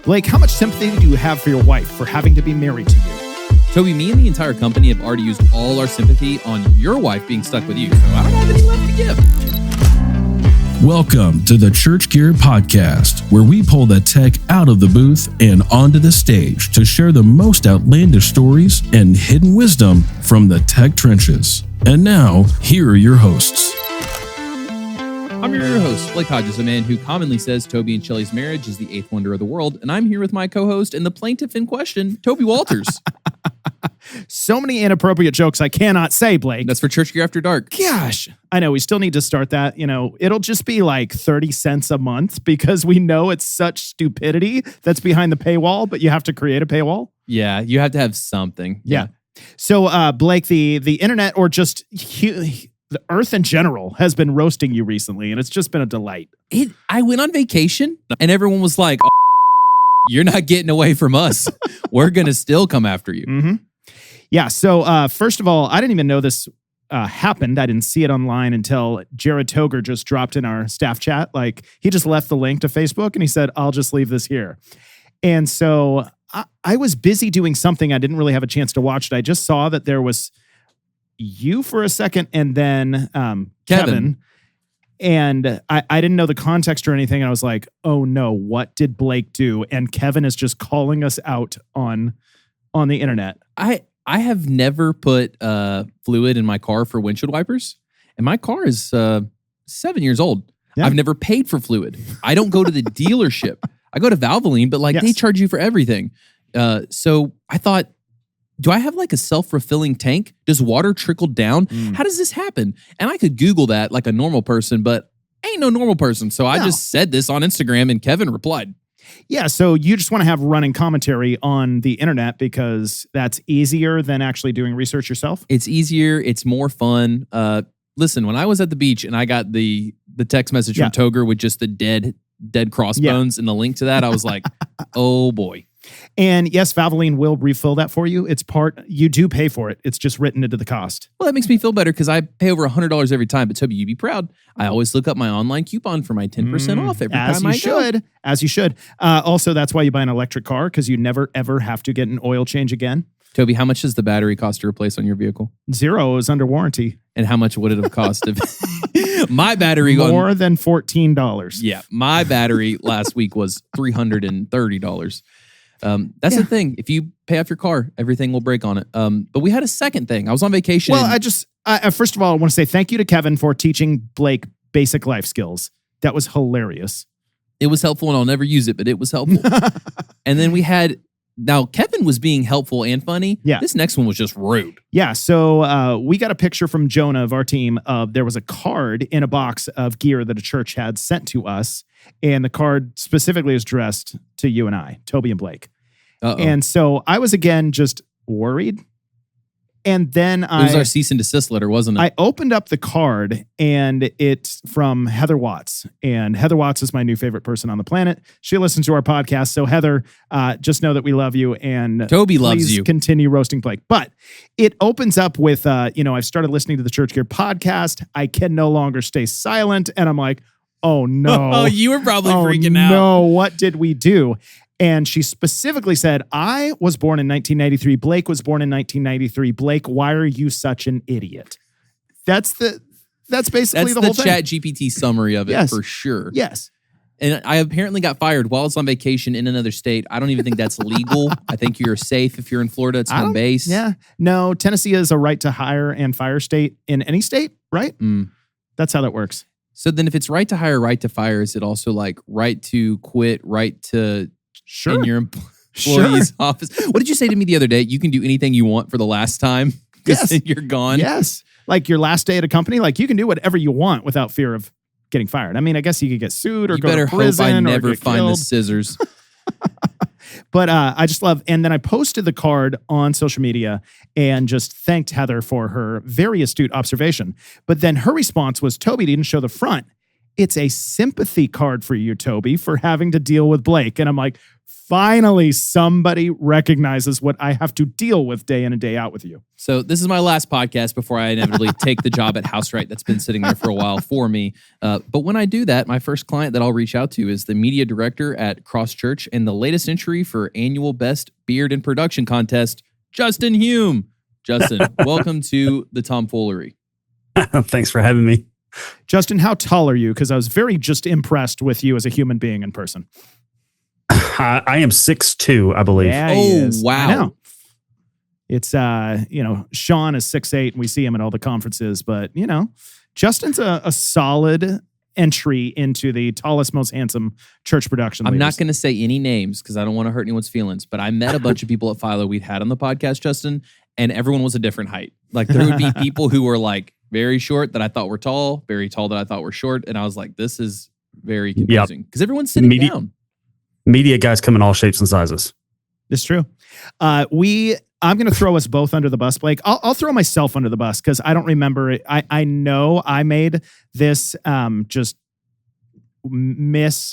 Blake, how much sympathy do you have for your wife for having to be married to you? Toby, me and the entire company have already used all our sympathy on your wife being stuck with you, so I don't have any left to give. Welcome to the Church Gear Podcast, where we pull the tech out of the booth and onto the stage to share the most outlandish stories and hidden wisdom from the tech trenches. And now, here are your hosts. I'm your host, Blake Hodges, a man who commonly says Toby and Shelley's marriage is the eighth wonder of the world, and I'm here with my co-host and the plaintiff in question, Toby Walters. So many inappropriate jokes I cannot say, Blake. That's for Church Gear After Dark. Gosh, I know we still need to start that. You know, it'll just be like 30 cents a month because we know it's such stupidity that's behind the paywall, but you have to create a paywall. Yeah, you have to have something. Yeah. So, Blake, the internet or just the earth in general has been roasting you recently, and it's just been a delight. I went on vacation, and everyone was like, oh, you're not getting away from us. We're going to still come after you. Mm-hmm. Yeah, so first of all, I didn't even know this happened. I didn't see it online until Jared Toger just dropped in our staff chat. Like, he just left the link to Facebook, and he said, I'll just leave this here. And so I was busy doing something. I didn't really have a chance to watch it. I just saw that there was you for a second, and then Kevin. And I didn't know the context or anything. And I was like, oh no, what did Blake do? And Kevin is just calling us out on the internet. I have never put fluid in my car for windshield wipers. And my car is 7 years old. Yeah. I've never paid for fluid. I don't go to the dealership. I go to Valvoline, but they charge you for everything. So I thought, do I have like a self-refilling tank? Does water trickle down? How does this happen? And I could Google that like a normal person, but I ain't no normal person. So I just said this on Instagram and Kevin replied. Yeah, so you just want to have running commentary on the internet because that's easier than actually doing research yourself? It's easier. It's more fun. Listen, when I was at the beach and I got the text message from Toger with just the dead crossbones and the link to that, I was like, oh boy. And yes, Valvoline will refill that for you. You do pay for it. It's just written into the cost. Well, that makes me feel better because I pay over $100 every time. But Toby, you'd be proud. I always look up my online coupon for my 10% off every time I go. As you should. Also, that's why you buy an electric car, because you never, ever have to get an oil change again. Toby, how much does the battery cost to replace on your vehicle? $0 is under warranty. And how much would it have cost if my battery more than $14? Yeah, my battery last week was $330. That's the thing. If you pay off your car, everything will break on it. But we had a second thing. I was on vacation. Well, first of all, I want to say thank you to Kevin for teaching Blake basic life skills. That was hilarious. It was helpful, and I'll never use it, but it was helpful. And then now Kevin was being helpful and funny. Yeah. This next one was just rude. Yeah. So we got a picture from Jonah of our team there was a card in a box of gear that a church had sent to us. And the card specifically is addressed to you and I, Toby and Blake. Uh-oh. And so I was again just worried. And then it was our cease and desist letter, wasn't it? I opened up the card and it's from Heather Watts. And Heather Watts is my new favorite person on the planet. She listens to our podcast. So Heather, just know that we love you. And Toby loves you. Continue roasting Blake. But it opens up with, I've started listening to the Church Gear podcast. I can no longer stay silent. And I'm like, oh no. Oh, you were probably freaking out. No, what did we do? And she specifically said, I was born in 1993. Blake was born in 1993. Blake, why are you such an idiot? That's basically the whole thing. Chat GPT summary of it for sure. Yes. And I apparently got fired while I was on vacation in another state. I don't even think that's legal. I think you're safe if you're in Florida. It's home base. Yeah. No, Tennessee is a right to hire and fire state in any state, right? That's how that works. So then if it's right to hire, right to fire, is it also like right to quit, right to in your employee's office? What did you say to me the other day? You can do anything you want for the last time because then you're gone. Yes. Like your last day at a company, like you can do whatever you want without fear of getting fired. I mean, I guess you could get sued or go to prison. You better hope I never find killed. the scissors. But I just love, and then I posted the card on social media and just thanked Heather for her very astute observation. But then her response was, Toby didn't show the front. it's a sympathy card for you, Toby, for having to deal with Blake. And I'm like, finally, somebody recognizes what I have to deal with day in and day out with you. So this is my last podcast before I inevitably take the job at Houseright that's been sitting there for a while for me. But when I do that, my first client that I'll reach out to is the media director at Cross Church and the latest entry for annual Best Beard and Production Contest, Justin Hume. Justin, welcome to the Tomfoolery. Thanks for having me. Justin, how tall are you? Because I was very just impressed with you as a human being in person. I am 6'2", I believe. Yeah, Oh, wow. I know. It's, Sean is 6'8", and we see him at all the conferences. But, Justin's a solid entry into the tallest, most handsome church production I'm leaders. not going to say any names because I don't want to hurt anyone's feelings, but I met a bunch of people at Philo we'd had on the podcast, Justin, and everyone was a different height. Like, there would be people who were, like, very short that I thought were tall, very tall that I thought were short, and I was like, this is very confusing because everyone's sitting down. Media guys come in all shapes and sizes. It's true. I'm going to throw us both under the bus, Blake. I'll throw myself under the bus because I don't remember it. I know I made this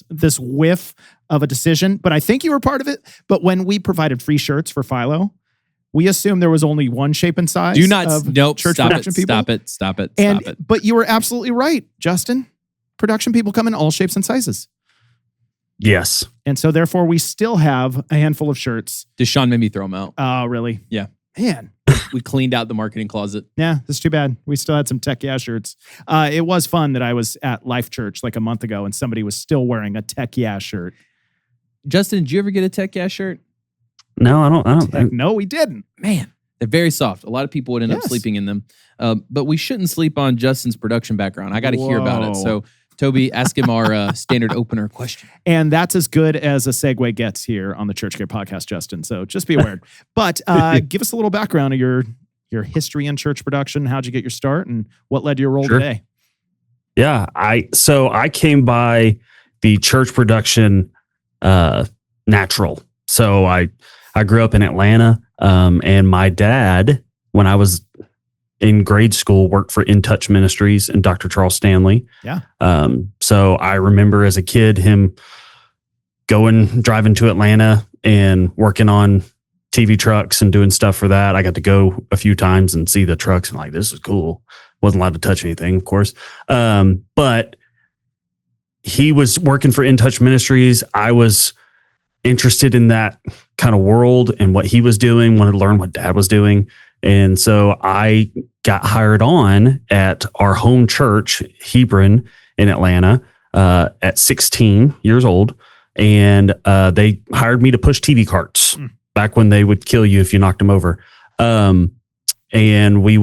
this whiff of a decision, but I think you were part of it. But when we provided free shirts for Philo, we assumed there was only one shape and size. Do not, of nope, church stop production it, people. stop it. But you were absolutely right, Justin. Production people come in all shapes and sizes. Yes. And so therefore we still have a handful of shirts. Deshaun made me throw them out. Oh, really? Yeah. Man. We cleaned out the marketing closet. Yeah, that's too bad. We still had some Tech Yeah shirts. It was fun that I was at Life Church like a month ago and somebody was still wearing a Tech Yeah shirt. Justin, did you ever get a Tech Yeah shirt? No, I don't think. No, we didn't. Man, they're very soft. A lot of people would end up sleeping in them. But we shouldn't sleep on Justin's production background. I got to hear about it. So, Toby, ask him our standard opener question. And that's as good as a segue gets here on the Church Care podcast, Justin. So just be aware. But give us a little background of your history in church production. How'd you get your start and what led to your role today? Yeah, I came by the church production natural. So I grew up in Atlanta, and my dad, when I was in grade school, worked for In Touch Ministries and Dr. Charles Stanley. Yeah. So I remember as a kid him driving to Atlanta and working on TV trucks and doing stuff for that. I got to go a few times and see the trucks and like, this is cool. Wasn't allowed to touch anything, of course. But he was working for In Touch Ministries. I was interested in that kind of world and what he was doing, wanted to learn what dad was doing. And so I got hired on at our home church, Hebron in Atlanta, at 16 years old. And they hired me to push TV carts back when they would kill you if you knocked them over. And we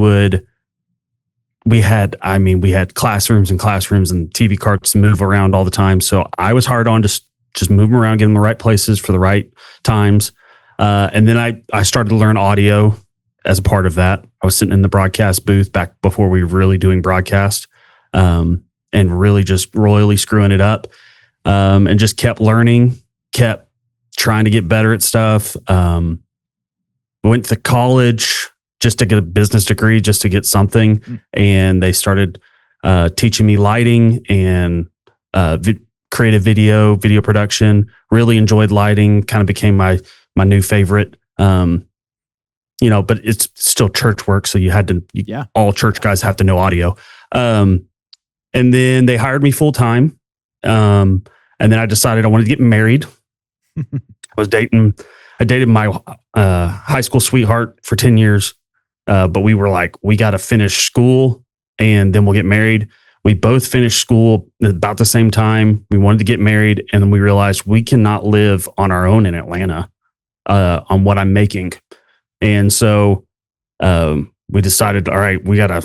had classrooms and TV carts move around all the time. So I was hired on to just move them around, get them in the right places for the right times. And then I started to learn audio as a part of that. I was sitting in the broadcast booth back before we were really doing broadcast, and really just royally screwing it up, and just kept learning, kept trying to get better at stuff. Went to college just to get a business degree, just to get something. And they started teaching me lighting and creative video production. Really enjoyed lighting, kind of became my new favorite. But it's still church work. So you had to, all church guys have to know audio. And then they hired me full time. And then I decided I wanted to get married. I dated my high school sweetheart for 10 years. But we were like, we got to finish school and then we'll get married. We both finished school at about the same time. We wanted to get married. And then we realized we cannot live on our own in Atlanta on what I'm making. And so we decided, all right, we gotta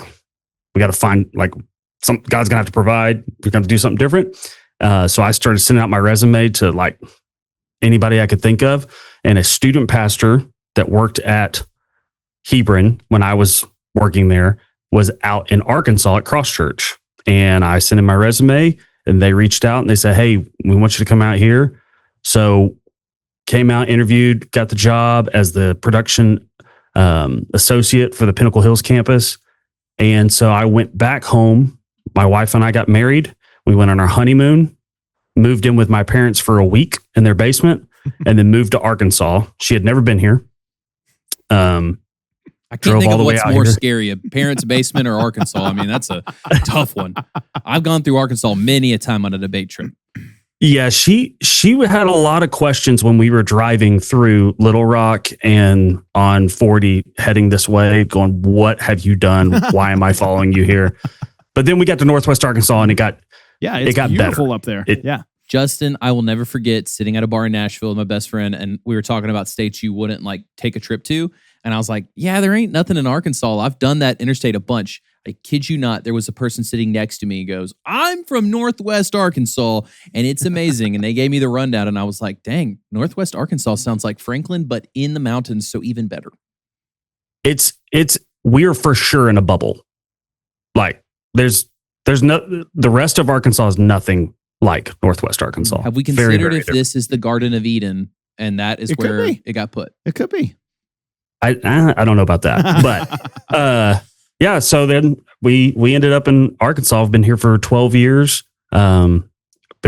find God's gonna have to provide. We're gonna do something different. So I started sending out my resume to like anybody I could think of, and a student pastor that worked at Hebron when I was working there was out in Arkansas at Cross Church, and I sent in my resume, and they reached out and they said, "Hey, we want you to come out here." So came out, interviewed, got the job as the production associate for the Pinnacle Hills campus. And so I went back home. My wife and I got married. We went on our honeymoon, moved in with my parents for a week in their basement, and then moved to Arkansas. She had never been here. I can't think of what's more scary, a parent's basement or Arkansas. I mean, that's a tough one. I've gone through Arkansas many a time on a debate trip. Yeah, she had a lot of questions when we were driving through Little Rock and on 40 heading this way, going, what have you done? Why am I following you here? But then we got to Northwest Arkansas and it got beautiful better. Up there. Justin, I will never forget sitting at a bar in Nashville with my best friend, and we were talking about states you wouldn't like take a trip to. And I was like, yeah, there ain't nothing in Arkansas. I've done that interstate a bunch. I kid you not. There was a person sitting next to me who goes, I'm from Northwest Arkansas, and it's amazing. And they gave me the rundown, and I was like, dang, Northwest Arkansas sounds like Franklin, but in the mountains, so even better. We're for sure in a bubble. Like there's no, the rest of Arkansas is nothing like Northwest Arkansas. Have we considered if this is the Garden of Eden, and that is where it got put? It could be. I don't know about that, but yeah. So then we ended up in Arkansas. I've been here for 12 years. Been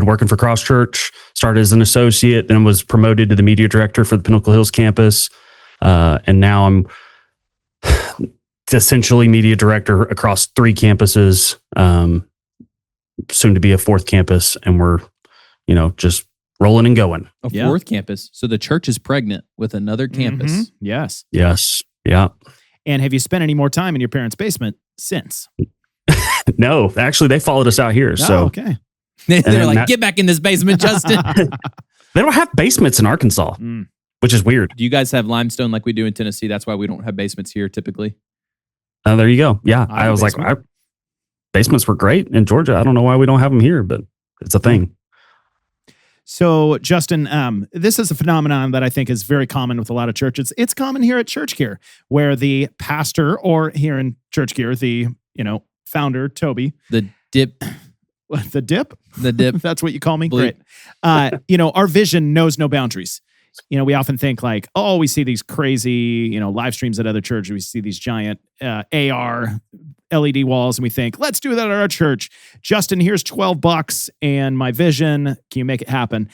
working for Cross Church. Started as an associate, then was promoted to the media director for the Pinnacle Hills campus, and now I'm essentially media director across 3 campuses. Soon to be a 4th campus, and we're just rolling and going. A 4th campus. So the church is pregnant with another campus. Mm-hmm. Yes. Yeah. And have you spent any more time in your parents' basement since? No, actually, they followed us out here. Okay. They're like, get back in this basement, Justin. They don't have basements in Arkansas, which is weird. Do you guys have limestone like we do in Tennessee? That's why we don't have basements here typically. There you go. Yeah. I was like, basements were great in Georgia. I don't know why we don't have them here, but it's a thing. So, Justin, this is a phenomenon that I think is very common with a lot of churches. It's common here at Church Gear, where the pastor, or here in Church Gear, the founder, Toby. The dip. The dip? The dip. That's what you call me? Bleep. Great. Our vision knows no boundaries. We often think like, oh, we see these crazy, live streams at other churches. We see these giant AR LED walls, and we think, let's do that at our church. Justin, here's $12 and my vision. Can you make it happen?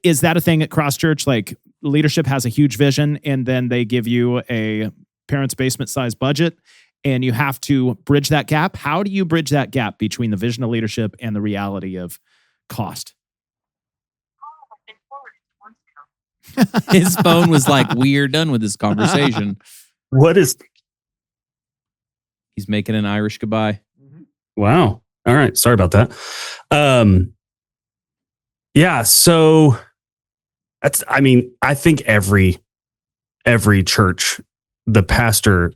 Is that a thing at Cross Church? Like leadership has a huge vision, and then they give you a parents' basement size budget, and you have to bridge that gap. How do you bridge that gap between the vision of leadership and the reality of cost? His phone was like, we are done with this conversation. He's making an Irish goodbye. Wow. All right. Sorry about that. Yeah. So I think every church, the pastor,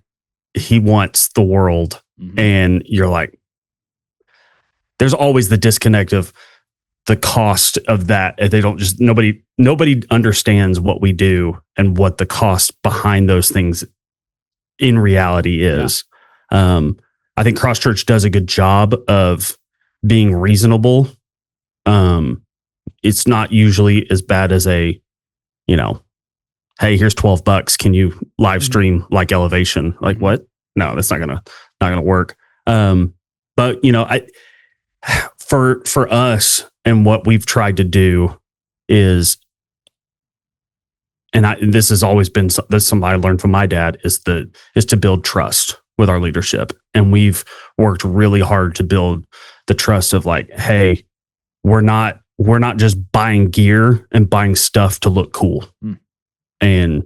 he wants the world. Mm-hmm. And you're like, there's always the disconnect of the cost of that. They don't just, nobody understands what we do and what the cost behind those things in reality is. Yeah. I think Cross Church does a good job of being reasonable. It's not usually as bad as hey, here's $12. Can you live stream like Elevation? Like what? No, that's not gonna work. But for us, and what we've tried to do is, and this has always been something I learned from my dad, is to build trust with our leadership. And we've worked really hard to build the trust of like, hey, we're not just buying gear and buying stuff to look cool. And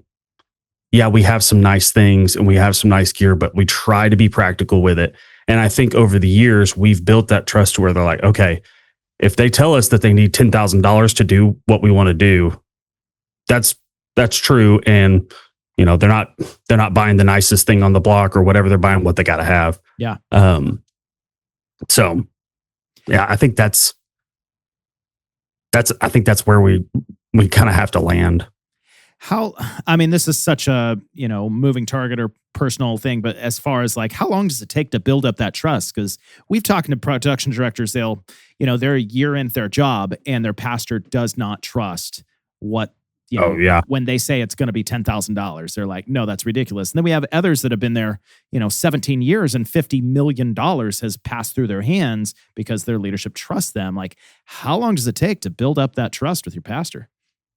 yeah, we have some nice things and we have some nice gear, but we try to be practical with it. And I think over the years, we've built that trust to where they're like, okay, if they tell us that they need $10,000 to do what we want to do, that's true. And they're not buying the nicest thing on the block or whatever. They're buying what they got to have. Yeah. So yeah, I think that's where we kind of have to land. This is such a, moving target or personal thing, but as far as like, how long does it take to build up that trust? Because we've talked to production directors, they're a year into their job and their pastor does not trust what, when they say it's going to be $10,000, they're like, no, that's ridiculous. And then we have others that have been there, 17 years and $50 million has passed through their hands because their leadership trusts them. Like, how long does it take to build up that trust with your pastor?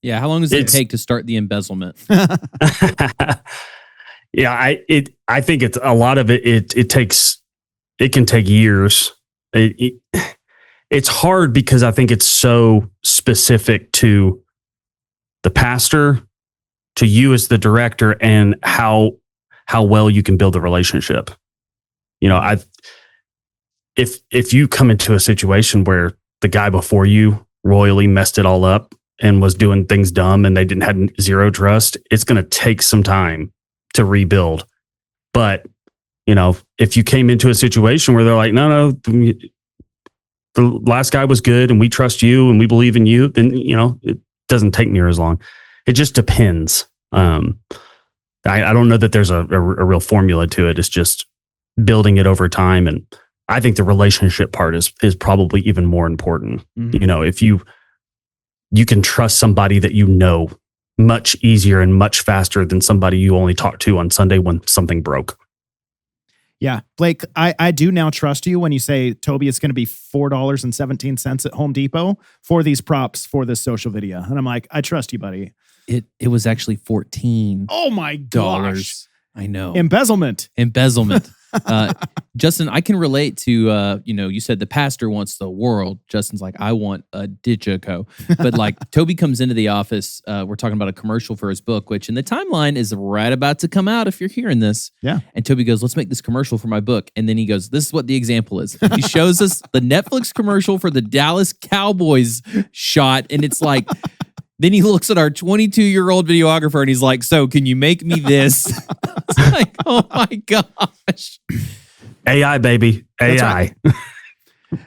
Yeah. How long does it take to start the embezzlement? Yeah. I think it's a lot of it can take years. It's hard because I think it's so specific to the pastor, to you as the director, and how well you can build a relationship. If you come into a situation where the guy before you royally messed it all up and was doing things dumb and they had zero trust, it's going to take some time to rebuild. But if you came into a situation where they're like, no, the last guy was good and we trust you and we believe in you, then, it doesn't take near as long. It just depends. I don't know that there's a real formula to it. It's just building it over time. And I think the relationship part is probably even more important. Mm-hmm. If you can trust somebody that much easier and much faster than somebody you only talk to on Sunday when something broke. Yeah. Blake, I do now trust you when you say, Toby, it's going to be $4.17 at Home Depot for these props for this social video. And I'm like, I trust you, buddy. It was actually $14. Oh my gosh. I know. Embezzlement. Justin, I can relate to, you said the pastor wants the world. Justin's like, I want a Digico. But like Toby comes into the office. We're talking about a commercial for his book, which in the timeline is right about to come out if you're hearing this. Yeah. And Toby goes, let's make this commercial for my book. And then he goes, this is what the example is. He shows us the Netflix commercial for the Dallas Cowboys shot. And it's like, then he looks at our 22-year-old videographer and he's like, so can you make me this? It's like, oh my gosh. AI, baby. AI. Right.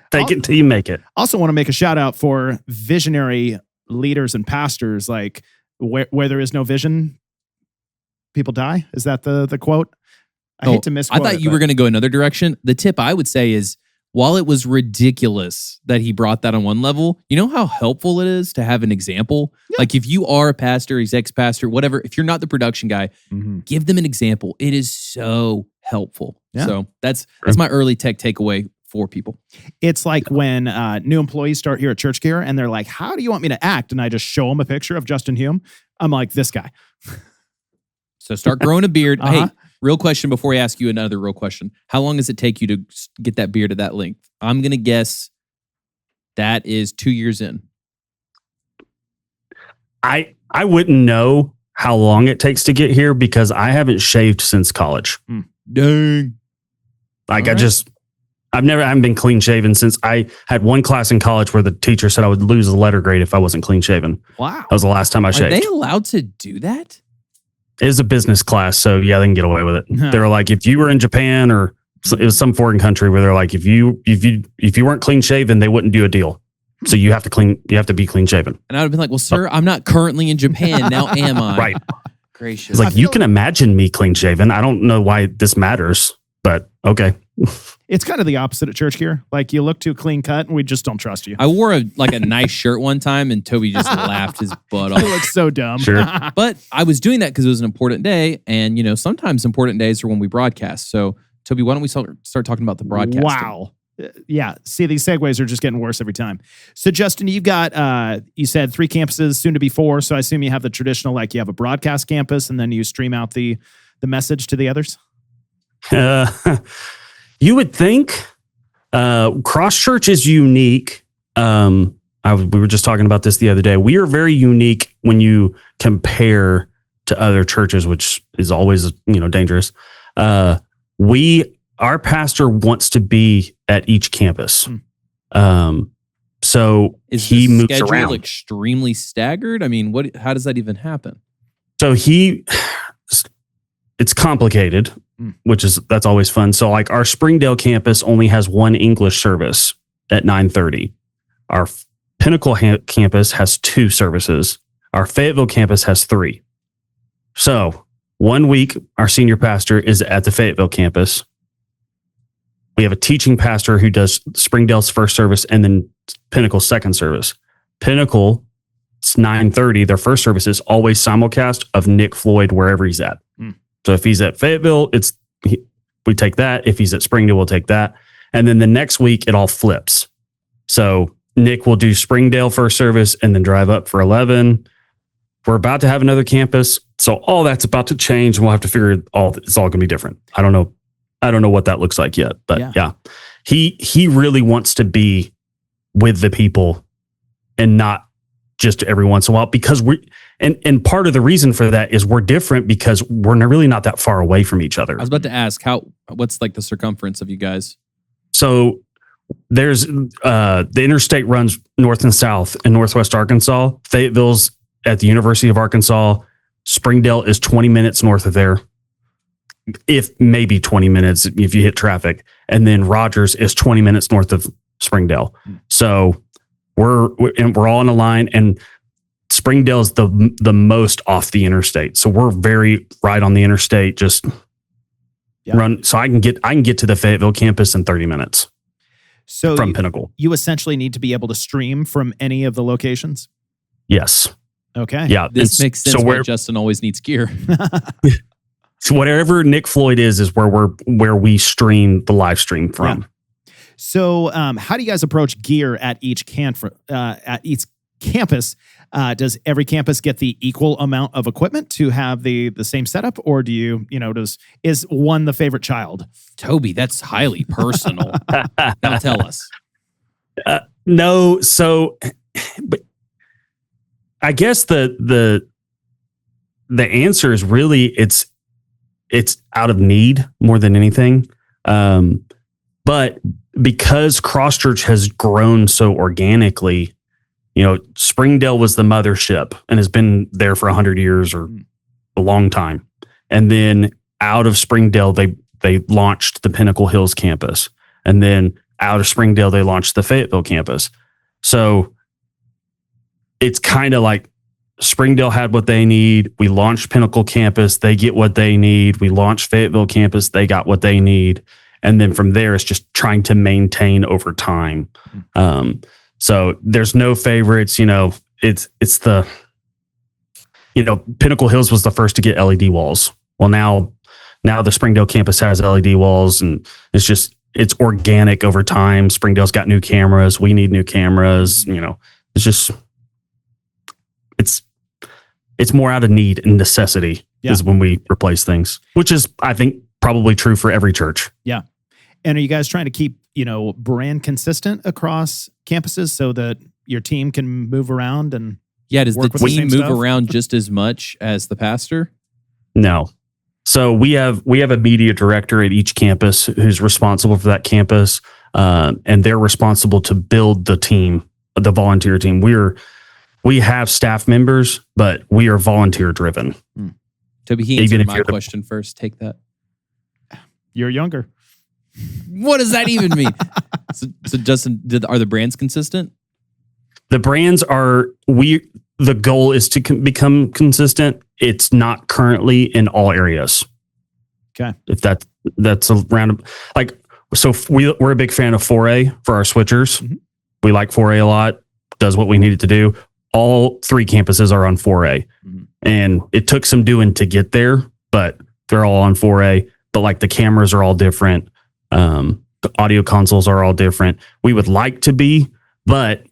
Take it till you make it. Also want to make a shout out for visionary leaders and pastors. Like where there is no vision, people die. Is that the quote? I hate to misquote I thought you were going to go another direction. The tip I would say is, while it was ridiculous that he brought that on one level, you know how helpful it is to have an example? Yeah. Like if you are a pastor, ex-pastor, whatever, if you're not the production guy, give them an example. It is so helpful. Yeah. So that's my early tech takeaway for people. It's like when new employees start here at Church Gear and they're like, how do you want me to act? And I just show them a picture of Justin Hume. I'm like, this guy. So start growing a beard. Hey, real question before I ask you another real question. How long does it take you to get that beard to that length? I'm going to guess that is 2 years in. I wouldn't know how long it takes to get here because I haven't shaved since college. Dang. Like I haven't been clean shaven since I had one class in college where the teacher said I would lose a letter grade if I wasn't clean shaven. Wow. That was the last time I shaved. Are they allowed to do that? It is a business class, so yeah, they can get away with it. Huh. They were like, if you were in Japan or it was some foreign country where they're like, if you weren't clean shaven, they wouldn't do a deal. So you have to be clean shaven. And I would have been like, well, sir, I'm not currently in Japan. Now am I? Right. Gracious. It's like, you can imagine me clean shaven. I don't know why this matters, but okay. It's kind of the opposite at Church Gear. Like you look too clean cut and we just don't trust you. I wore a nice shirt one time and Toby just laughed his butt off. You look so dumb. Sure. But I was doing that because it was an important day. And, sometimes important days are when we broadcast. So Toby, why don't we start talking about the broadcasting? Wow. Yeah. See, these segues are just getting worse every time. So Justin, you've got, you said 3 campuses, soon to be 4. So I assume you have the traditional, like you have a broadcast campus and then you stream out the message to the others. You would think Cross Church is unique. We were just talking about this the other day. We are very unique when you compare to other churches, which is always, dangerous. Our pastor wants to be at each campus. So he moves schedule around. Extremely staggered? I mean, how does that even happen? So it's complicated, that's always fun. So like our Springdale campus only has one English service at 9:30. Our Pinnacle campus has 2 services. Our Fayetteville campus has 3. So 1 week, our senior pastor is at the Fayetteville campus. We have a teaching pastor who does Springdale's first service and then Pinnacle's second service. Pinnacle it's 9:30. Their first service is always simulcast of Nick Floyd wherever he's at. So if he's at Fayetteville, we take that. If he's at Springdale, we'll take that. And then the next week, it all flips. So Nick will do Springdale first service and then drive up for 11. We're about to have another campus. So all that's about to change, and we'll have to figure it's all going to be different. I don't know what that looks like yet, but yeah. He really wants to be with the people and not just every once in a while, because and part of the reason for that is we're different because we're really not that far away from each other. I was about to ask what's like the circumference of you guys? So there's the interstate runs north and south in Northwest Arkansas. Fayetteville's at the University of Arkansas. Springdale is 20 minutes north of there. If maybe 20 minutes if you hit traffic. And then Rogers is 20 minutes north of Springdale. So we're all on a line, and Springdale is the most off the interstate. So we're very right on the interstate, just run. So I can get to the Fayetteville campus in 30 minutes. So from Pinnacle. You essentially need to be able to stream from any of the locations? Yes. Okay. Yeah. This makes sense why Justin always needs gear. So whatever Nick Floyd is where we stream the live stream from. Yeah. So how do you guys approach gear at each campus? Does every campus get the equal amount of equipment to have the same setup, or do you is one the favorite child? Toby, that's highly personal. Now tell us. No, so, but I guess the answer is really it's out of need more than anything. But because Cross Church has grown so organically, Springdale was the mothership and has been there for 100 years or a long time. And then out of Springdale, they launched the Pinnacle Hills campus. And then out of Springdale, they launched the Fayetteville campus. So it's kind of like Springdale had what they need. We launched Pinnacle campus. They get what they need. We launched Fayetteville campus. They got what they need. And then from there, it's just trying to maintain over time. So there's no favorites. It's the, Pinnacle Hills was the first to get LED walls. Well, now the Springdale campus has LED walls, and it's organic over time. Springdale's got new cameras. We need new cameras. It's more out of need and necessity is when we replace things, which is, I think, probably true for every church. Yeah. And are you guys trying to keep, brand consistent across campuses so that your team can move around and does the team move around just as much as the pastor? No. So we have a media director at each campus who's responsible for that campus, and they're responsible to build the team, the volunteer team. We have staff members, but we are volunteer driven. Toby, he answered my question first. Take that. You're younger. What does that even mean? So Justin, are the brands consistent? The brands are, the goal is to become consistent. It's not currently in all areas. Okay. If that's a round of, so we're a big fan of 4A for our switchers. Mm-hmm. We like 4A a lot. Does what we need it to do. All three campuses are on 4A. Mm-hmm. And it took some doing to get there, but they're all on 4A. But the cameras are all different. The audio consoles are all different. We would like to be, but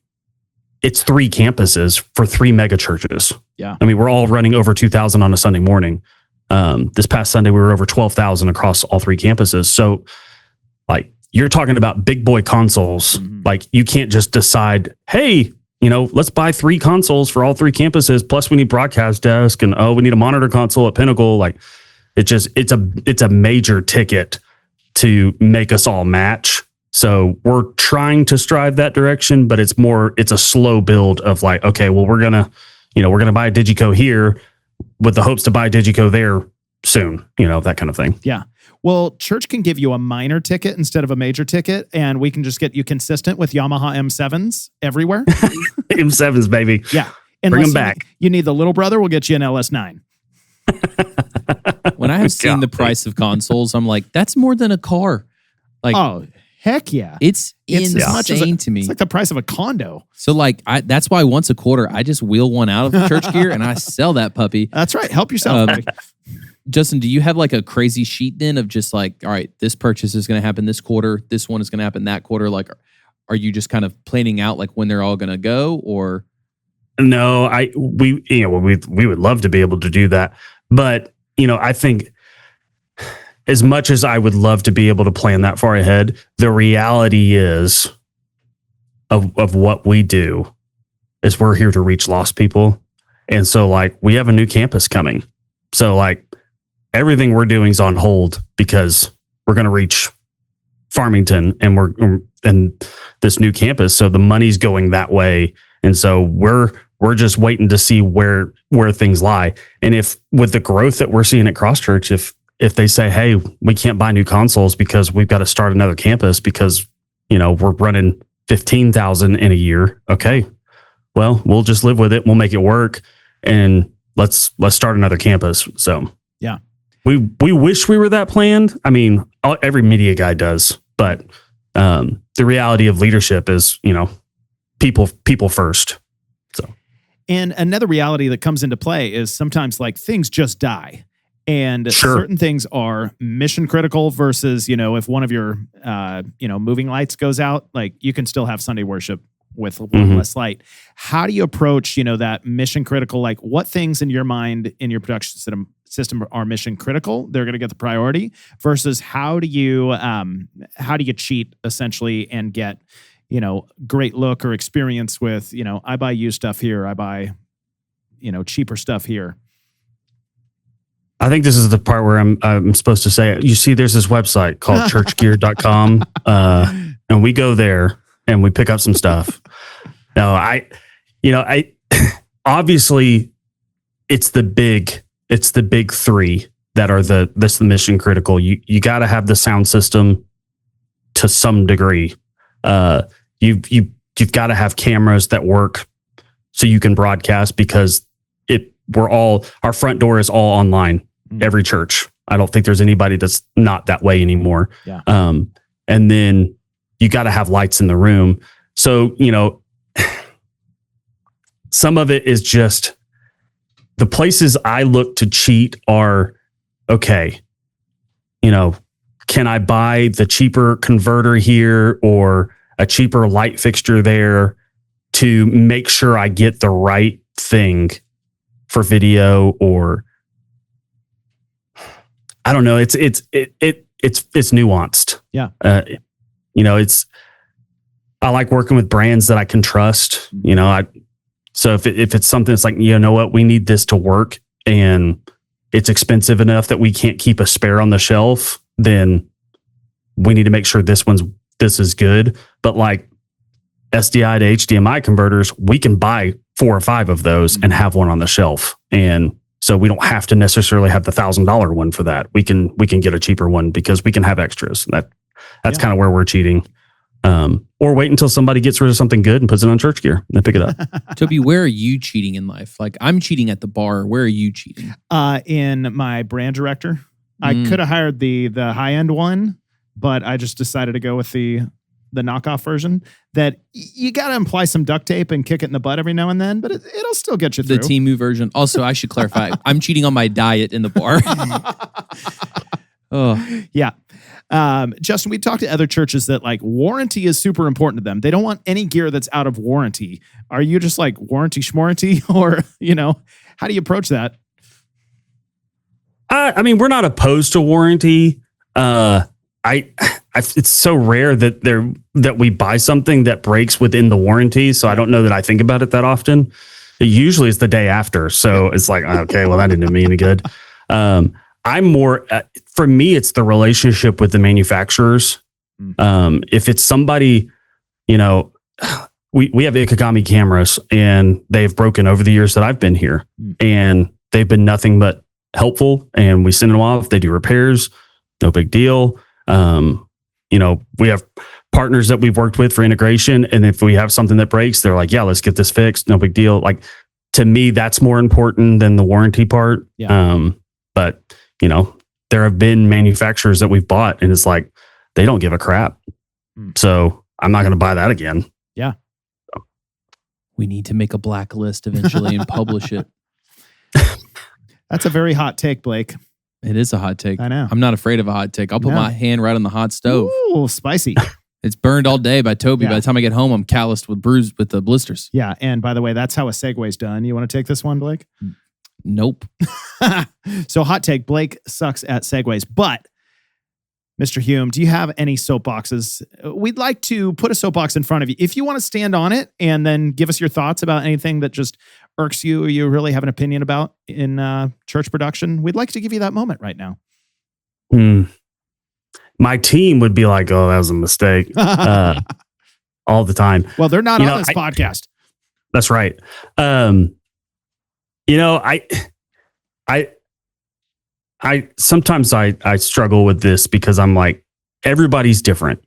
it's three campuses for three mega churches. Yeah. I mean, we're all running over 2,000 on a Sunday morning. This past Sunday, we were over 12,000 across all three campuses. So you're talking about big boy consoles. Mm-hmm. You can't just decide, hey, let's buy 3 consoles for all 3 campuses. Plus we need broadcast desk and, we need a monitor console at Pinnacle. It's a major ticket to make us all match. So we're trying to strive that direction, but it's a slow build of okay, well, we're going to buy a Digico here with the hopes to buy a Digico there soon, that kind of thing. Yeah. Well, church can give you a minor ticket instead of a major ticket, and we can just get you consistent with Yamaha M7s everywhere. M7s, baby. Yeah. Bring them back. You need the little brother, we'll get you an LS9. When I have seen the price of consoles, I'm like, that's more than a car. Heck yeah. It's insane as much as to me. It's like the price of a condo. So like, that's why once a quarter, I just wheel one out of church gear and I sell that puppy. That's right. Help yourself. Buddy. Justin, do you have like a crazy sheet then of just like, all right, this purchase is going to happen this quarter. This one is going to happen that quarter. Like, are you just kind of planning out like when they're all going to go or? No, we would love to be able to do that. But, I think as much as I would love to be able to plan that far ahead, the reality is of what we do is we're here to reach lost people. And so like we have a new campus coming. So like everything we're doing is on hold because we're going to reach Farmington and this new campus. So the money's going that way. And so we're just waiting to see where things lie. And if with the growth that we're seeing at Cross Church, if they say, hey, we can't buy new consoles because we've got to start another campus because, we're running 15,000 in a year. Okay, well, we'll just live with it. We'll make it work. And let's start another campus. So yeah, we wish we were that planned. I mean, every media guy does, but the reality of leadership is, people first. So, and another reality that comes into play is sometimes like things just die. And certain things are mission critical versus, if one of your, moving lights goes out, like you can still have Sunday worship with one less light. How do you approach, that mission critical? Like what things in your mind, in your production system are mission critical? They're going to get the priority versus how do you cheat essentially and get, great look or experience with, I buy used stuff here. I buy, cheaper stuff here. I think this is the part where I'm supposed to say, you see, there's this website called churchgear.com. And we go there and we pick up some stuff. No, I obviously it's the big three that are the mission critical. You got to have the sound system to some degree. You've got to have cameras that work so you can broadcast because our front door is all online. Every church. I don't think there's anybody that's not that way anymore. Yeah. And then you got to have lights in the room. So, some of it is just the places I look to cheat are, okay, can I buy the cheaper converter here or a cheaper light fixture there to make sure I get the right thing for video or I don't know. It's nuanced. Yeah. I like working with brands that I can trust. So if it's something that's like, what, we need this to work and it's expensive enough that we can't keep a spare on the shelf, then we need to make sure this is good. But like SDI to HDMI converters, we can buy 4 or 5 of those and have one on the shelf. And so we don't have to necessarily have the $1,000 one for that. We can get a cheaper one because we can have extras. That's kind of where we're cheating. Or wait until somebody gets rid of something good and puts it on church gear and then pick it up. Toby, where are you cheating in life? Like I'm cheating at the bar. Where are you cheating? In my brand director. I could have hired the high end one, but I just decided to go with the knockoff version that you got to imply some duct tape and kick it in the butt every now and then, but it'll still get you through. The Temu version. Also, I should clarify, I'm cheating on my diet in the bar. Oh, yeah. Justin, we talked to other churches that like warranty is super important to them. They don't want any gear that's out of warranty. Are you just like warranty schmarranty or, how do you approach that? I mean, we're not opposed to warranty. It's so rare that we buy something that breaks within the warranty. So I don't know that I think about it that often. It usually is the day after. So it's like, okay, well, that didn't do me any good. I'm more, for me, it's the relationship with the manufacturers. If it's somebody, we have Ikegami cameras and they've broken over the years that I've been here and they've been nothing but helpful and we send them off. They do repairs. No big deal. We have partners that we've worked with for integration. And if we have something that breaks, they're like, yeah, let's get this fixed. No big deal. Like to me, that's more important than the warranty part. Yeah. But there have been manufacturers that we've bought and it's like, they don't give a crap. So I'm not going to buy that again. Yeah. We need to make a blacklist eventually and publish it. That's a very hot take, Blake. It is a hot take. I know. I'm not afraid of a hot take. I'll put my hand right on the hot stove. Ooh, spicy. It's burned all day by Toby. Yeah. By the time I get home, I'm calloused with the blisters. Yeah. And by the way, that's how a segue's done. You want to take this one, Blake? Nope. So hot take, Blake sucks at segues. But Mr. Hume, do you have any soapboxes? We'd like to put a soapbox in front of you. If you want to stand on it and then give us your thoughts about anything that just irks you or you really have an opinion about in church production, we'd like to give you that moment right now. My team would be like, oh, that was a mistake all the time. Well, they're not on this podcast. That's right. I sometimes I struggle with this because I'm like, everybody's different.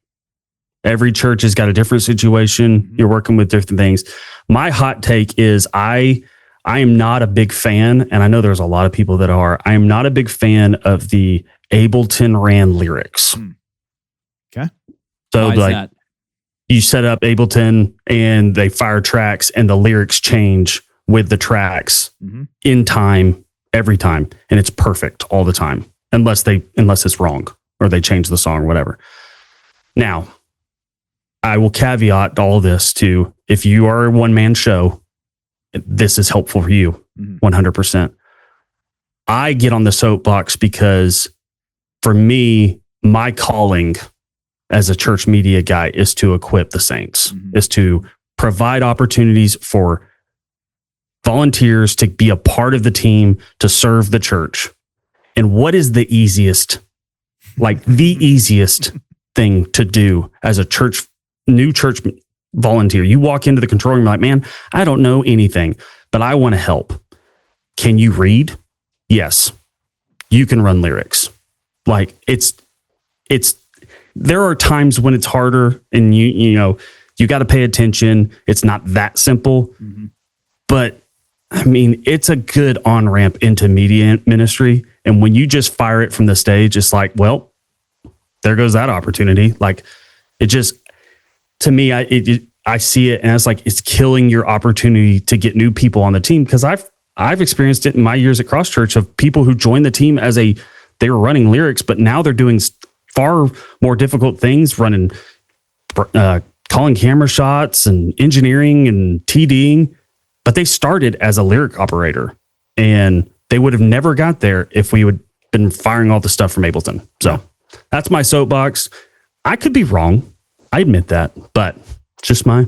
Every church has got a different situation. You're working with different things. My hot take is I am not a big fan, and I know there's a lot of people that are. I am not a big fan of the Ableton ran lyrics. Okay. So like you set up Ableton and they fire tracks and the lyrics change with the tracks in time every time, and it's perfect all the time unless it's wrong or they change the song or whatever. Now, I will caveat all this to, if you are a one-man show, this is helpful for you 100%. I get on the soapbox because for me, my calling as a church media guy is to equip the saints, is to provide opportunities for volunteers to be a part of the team, to serve the church. And what is the easiest thing to do as a new church volunteer? You walk into the control room, you're like, man, I don't know anything, but I want to help. Can you read? Yes. You can run lyrics. Like there are times when it's harder and you got to pay attention. It's not that simple, but I mean, it's a good on-ramp into media ministry. And when you just fire it from the stage, it's like, well, there goes that opportunity. Like it just, to me, I see it and it's like, it's killing your opportunity to get new people on the team. Cause I've experienced it in my years at Cross Church of people who joined the team they were running lyrics, but now they're doing far more difficult things, running, calling camera shots and engineering and TDing. But they started as a lyric operator and they would have never got there if we would been firing all the stuff from Ableton. So that's my soapbox. I could be wrong. I admit that, but that's my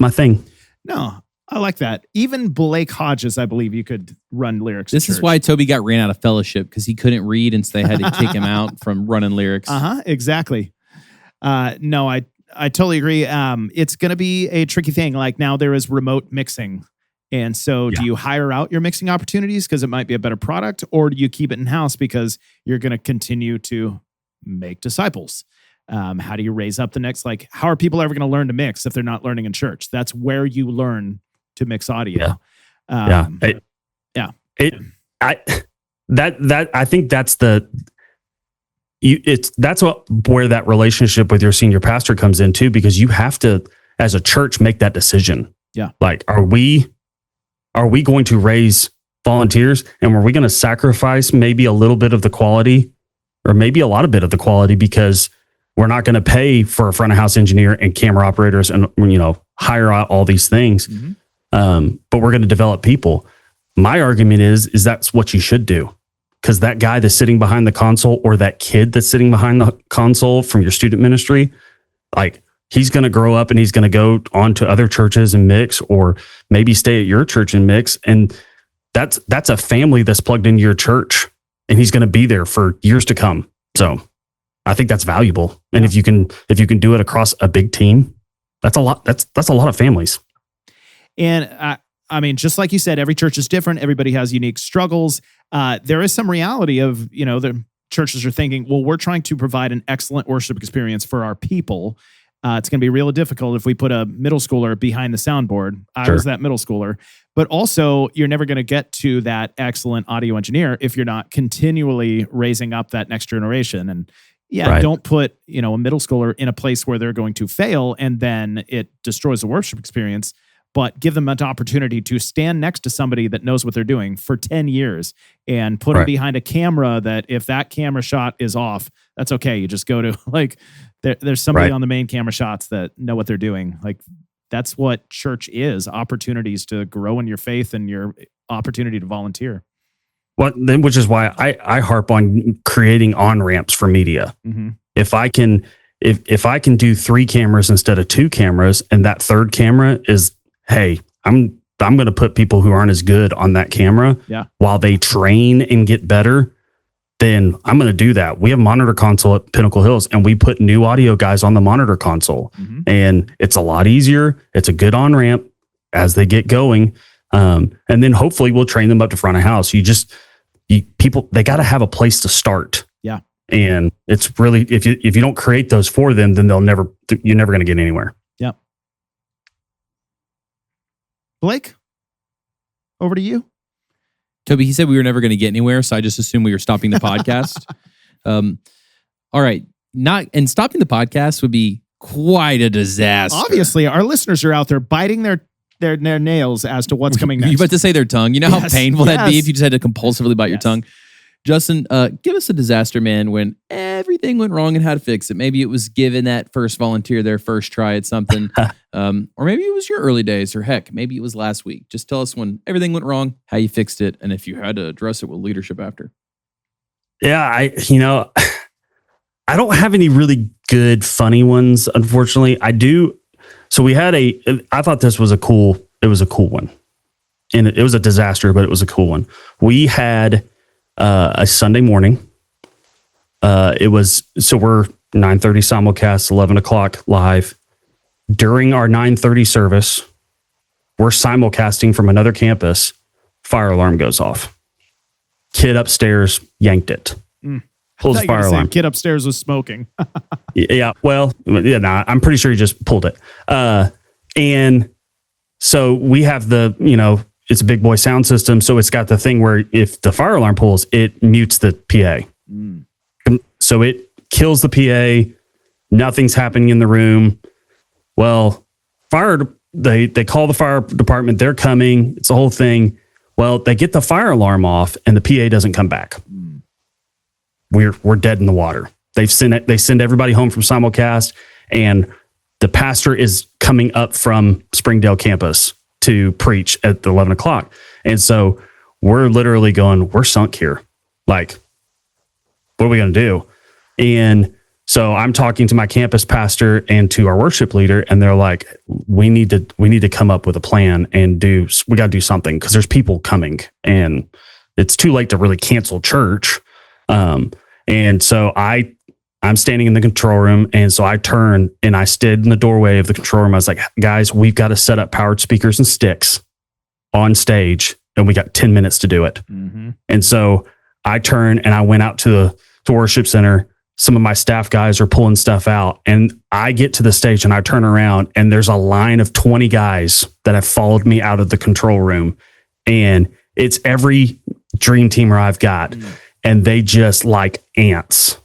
thing. No, I like that. Even Blake Hodges, I believe you could run lyrics. This is why Toby got ran out of fellowship, because he couldn't read and so they had to kick him out from running lyrics. Exactly. No, I totally agree. It's going to be a tricky thing. Like now there is remote mixing. And so do you hire out your mixing opportunities because it might be a better product, or do you keep it in-house because you're going to continue to make disciples? How do you raise up the next, how are people ever going to learn to mix if they're not learning in church? That's where you learn to mix audio. I think that's where that relationship with your senior pastor comes in too, because you have to, as a church, make that decision. Yeah. Like, are we going to raise volunteers, and are we going to sacrifice maybe a little bit of the quality or maybe a lot of bit of the quality because we're not going to pay for a front of house engineer and camera operators and, hire out all these things. But we're going to develop people. My argument is that's what you should do. Because that guy that's sitting behind the console, or that kid that's sitting behind the console from your student ministry, he's going to grow up and he's going to go on to other churches and mix, or maybe stay at your church and mix. And that's a family that's plugged into your church, and he's going to be there for years to come. So I think that's valuable. And if you can do it across a big team, that's a lot. That's a lot of families. And I mean, just like you said, every church is different. Everybody has unique struggles. There is some reality of, the churches are thinking, well, we're trying to provide an excellent worship experience for our people. It's going to be really difficult if we put a middle schooler behind the soundboard. I was that middle schooler. But also, you're never going to get to that excellent audio engineer if you're not continually raising up that next generation. And, Yeah, don't put, a middle schooler in a place where they're going to fail and then it destroys the worship experience, but give them an opportunity to stand next to somebody that knows what they're doing for 10 years and put them behind a camera that if that camera shot is off, that's okay. You just go to there's somebody on the main camera shots that know what they're doing. Like that's what church is, opportunities to grow in your faith and your opportunity to volunteer. Well, then, which is why I harp on creating on-ramps for media. Mm-hmm. If I can do 3 cameras instead of 2 cameras, and that third camera is, hey, I'm going to put people who aren't as good on that camera while they train and get better, then I'm going to do that. We have a monitor console at Pinnacle Hills, and we put new audio guys on the monitor console, and it's a lot easier. It's a good on-ramp as they get going. And then hopefully we'll train them up to front of house. People, they got to have a place to start. Yeah. And it's really, if you don't create those for them, then you're never going to get anywhere. Yep. Blake, over to you. Toby, he said we were never going to get anywhere, so I just assumed we were stopping the podcast. All right. Stopping the podcast would be quite a disaster. Obviously, our listeners are out there biting their nails as to what's coming next. You about to say their tongue. You know how painful that'd be if you just had to compulsively bite your tongue? Justin, give us a disaster, man, when everything went wrong and how to fix it. Maybe it was giving that first volunteer their first try at something. Or maybe it was your early days, or heck, maybe it was last week. Just tell us when everything went wrong, how you fixed it, and if you had to address it with leadership after. Yeah, I don't have any really good, funny ones, unfortunately. I do. So we had I thought it was a cool one. And it was a disaster, but it was a cool one. We had a Sunday morning. We're 9:30 simulcast, 11 o'clock live. During our 9:30 service, we're simulcasting from another campus. Fire alarm goes off. Kid upstairs yanked it. Pulls the fire alarm. Kid upstairs was smoking. Yeah. Well, I'm pretty sure he just pulled it. And so we have it's a big boy sound system. So it's got the thing where if the fire alarm pulls, it mutes the PA. So it kills the PA. Nothing's happening in the room. Well, they call the fire department. They're coming. It's the whole thing. Well, they get the fire alarm off and the PA doesn't come back. We're dead in the water. They send everybody home from simulcast, and the pastor is coming up from Springdale campus to preach at 11 o'clock. And so we're literally going, we're sunk here. Like, what are we going to do? And so I'm talking to my campus pastor and to our worship leader, and they're like, we need to come up with a plan and we got to do something because there's people coming and it's too late to really cancel church. And so I'm standing in the control room. And so I turned and I stood in the doorway of the control room. I was like, guys, we've got to set up powered speakers and sticks on stage, and we got 10 minutes to do it. And so I turned and I went out to the worship center. Some of my staff guys are pulling stuff out, and I get to the stage and I turn around and there's a line of 20 guys that have followed me out of the control room. And it's every dream teamer I've got. And they just like ants,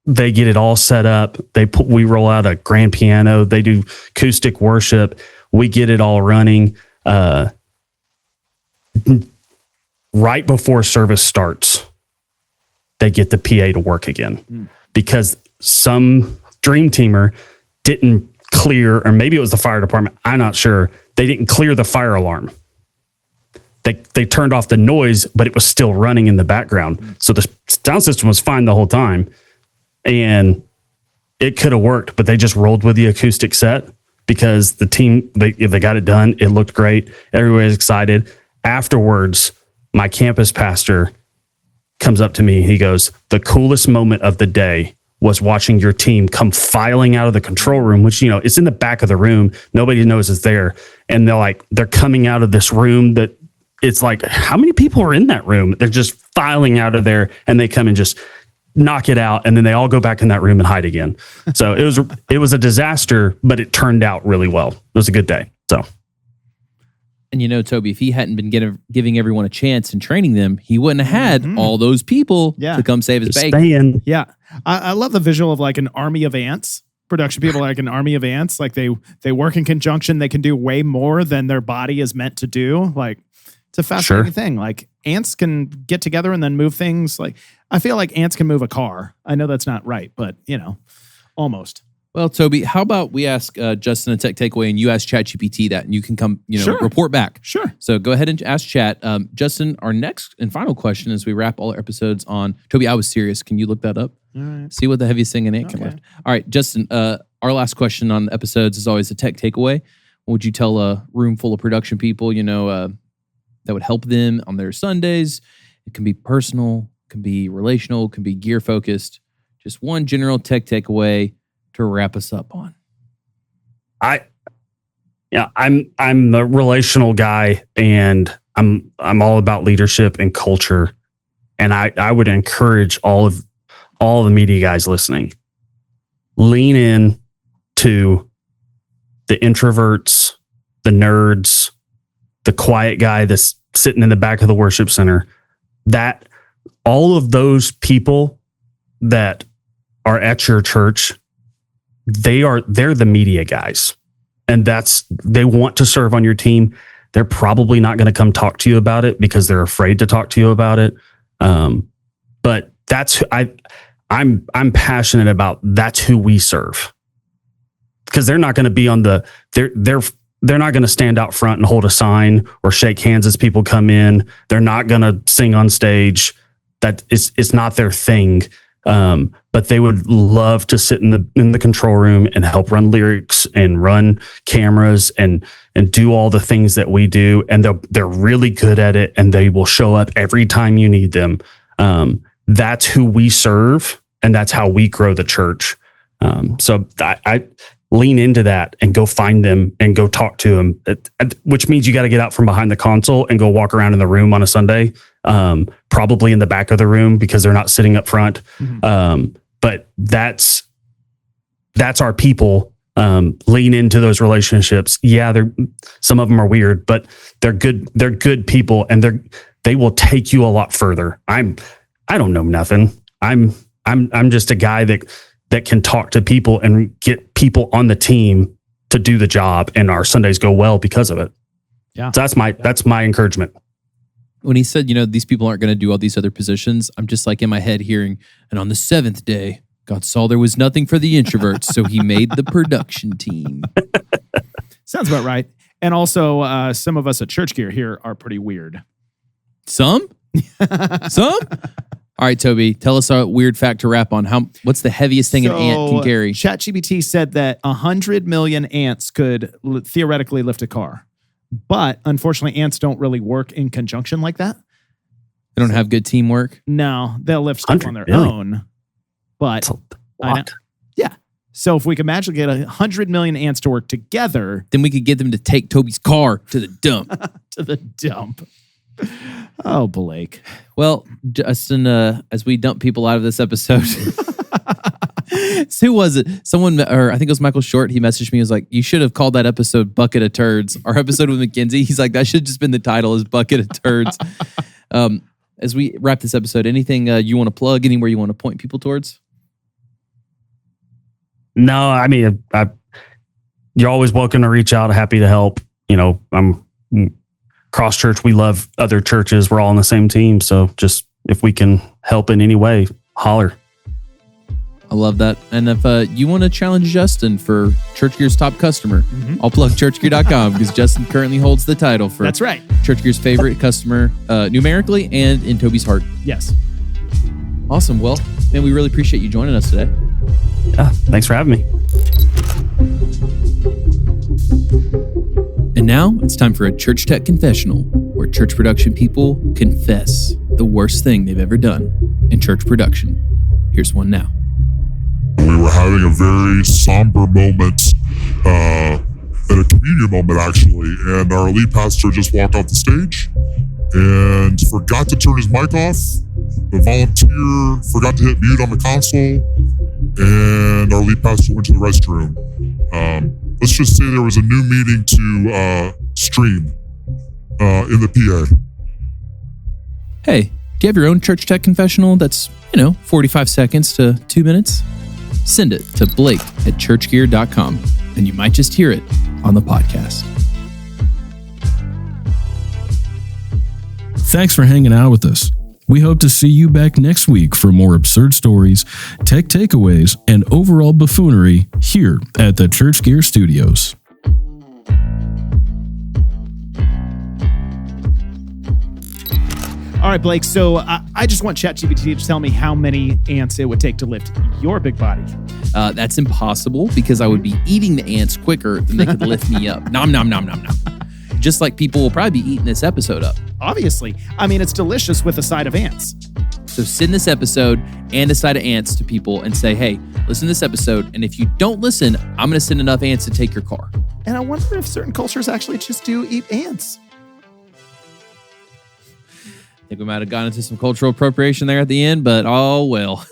they get it all set up. We roll out a grand piano. They do acoustic worship. We get it all running. Right before service starts, they get the PA to work again because some dream teamer didn't clear, or maybe it was the fire department. I'm not sure. They didn't clear the fire alarm. They turned off the noise, but it was still running in the background. So the sound system was fine the whole time, and it could have worked, but they just rolled with the acoustic set because the team, they got it done. It looked great. Everybody's excited. Afterwards, my campus pastor comes up to me. He goes, the coolest moment of the day was watching your team come filing out of the control room, which, it's in the back of the room. Nobody knows it's there. And they're coming out of this room that it's like, how many people are in that room? They're just filing out of there, and they come and just knock it out. And then they all go back in that room and hide again. So it was a disaster, but it turned out really well. It was a good day. So And Toby, if he hadn't been giving everyone a chance and training them, he wouldn't have had all those people to come save his bacon. Yeah. I love the visual of like an army of ants. Production people are like an army of ants. Like they work in conjunction. They can do way more than their body is meant to do. Like it's a fascinating thing. Like ants can get together and then move things. Like I feel like ants can move a car. I know that's not right, but almost. Well, Toby, how about we ask Justin a tech takeaway and you ask ChatGPT that and you can come, report back. Sure. So go ahead and ask Chat. Justin, our next and final question as we wrap all our episodes on, Toby, I was serious. Can you look that up? All right. See what the heaviest thing an ant can lift. All right, Justin, our last question on episodes is always a tech takeaway. What would you tell a room full of production people, that would help them on their Sundays? It can be personal, can be relational, can be gear focused. Just one general tech takeaway to wrap us up on. I'm the relational guy, and I'm all about leadership and culture. And I would encourage all the media guys listening, lean in to the introverts, the nerds, the quiet guy that's sitting in the back of the worship center. That all of those people that are at your church, they're the media guys, and they want to serve on your team. They're probably not going to come talk to you about it because they're afraid to talk to you about it. But that's I'm passionate about. That's who we serve, because they're not going to be on they're not going to stand out front and hold a sign or shake hands as people come in. They're not going to sing on stage. It's not their thing. But they would love to sit in the control room and help run lyrics and run cameras and do all the things that we do. And they're really good at it, and they will show up every time you need them. That's who we serve, and that's how we grow the church. So I lean into that and go find them and go talk to them, which means you got to get out from behind the console and go walk around in the room on a Sunday, probably in the back of the room because they're not sitting up front. Mm-hmm. But that's our people. Lean into those relationships. Yeah, some of them are weird, but they're good. They're good people, and they will take you a lot further. I don't know nothing. I'm just a guy that can talk to people and get people on the team to do the job, and our Sundays go well because of it. Yeah. So that's my encouragement. When he said, these people aren't going to do all these other positions, I'm just like in my head hearing, and on the seventh day, God saw there was nothing for the introverts, so he made the production team. Sounds about right. And also, some of us at Church Gear here are pretty weird. Some? Some? All right, Toby, tell us a weird fact to wrap on. What's the heaviest thing an ant can carry? ChatGPT said that 100 million ants could theoretically lift a car. But unfortunately, ants don't really work in conjunction like that. They don't have good teamwork? No, they'll lift stuff on their own. But yeah. So if we could magically get 100 million ants to work together, then we could get them to take Toby's car to the dump. To the dump. Oh, Blake. Well, Justin, as we dump people out of this episode, who was it? Someone, or I think it was Michael Short. He messaged me. He was like, "You should have called that episode Bucket of Turds." Our episode with McKenzie. He's like, that should have just been the title, is Bucket of Turds. As we wrap this episode, anything you want to plug? Anywhere you want to point people towards? No, I mean, you're always welcome to reach out. Happy to help. I'm cross church. We love other churches. We're all on the same team. So just if we can help in any way, holler. I love that. And if you want to challenge Justin for Church Gear's top customer, I'll plug churchgear.com because Justin currently holds the title for That's right. Church Gear's favorite customer numerically and in Toby's heart. Yes. Awesome. Well, man, we really appreciate you joining us today. Yeah, thanks for having me. And now it's time for a Church Tech Confessional, where church production people confess the worst thing they've ever done in church production. Here's one now. We were having a very somber moment, at a communion moment actually, and our lead pastor just walked off the stage and forgot to turn his mic off. The volunteer forgot to hit mute on the console, and our lead pastor went to the restroom. Let's just say there was a new meeting to stream, in the PA. Hey, do you have your own church tech confessional that's, 45 seconds to 2 minutes? Send it to blake@churchgear.com, and you might just hear it on the podcast. Thanks for hanging out with us. We hope to see you back next week for more absurd stories, tech takeaways, and overall buffoonery here at the Church Gear Studios. All right, Blake. So I just want ChatGPT to tell me how many ants it would take to lift your big body. That's impossible because I would be eating the ants quicker than they could lift me up. Nom, nom, nom, nom, nom. Just like people will probably be eating this episode up. Obviously. I mean, it's delicious with a side of ants. So send this episode and a side of ants to people and say, hey, listen to this episode. And if you don't listen, I'm going to send enough ants to take your car. And I wonder if certain cultures actually just do eat ants. I think we might have gone into some cultural appropriation there at the end, but oh well.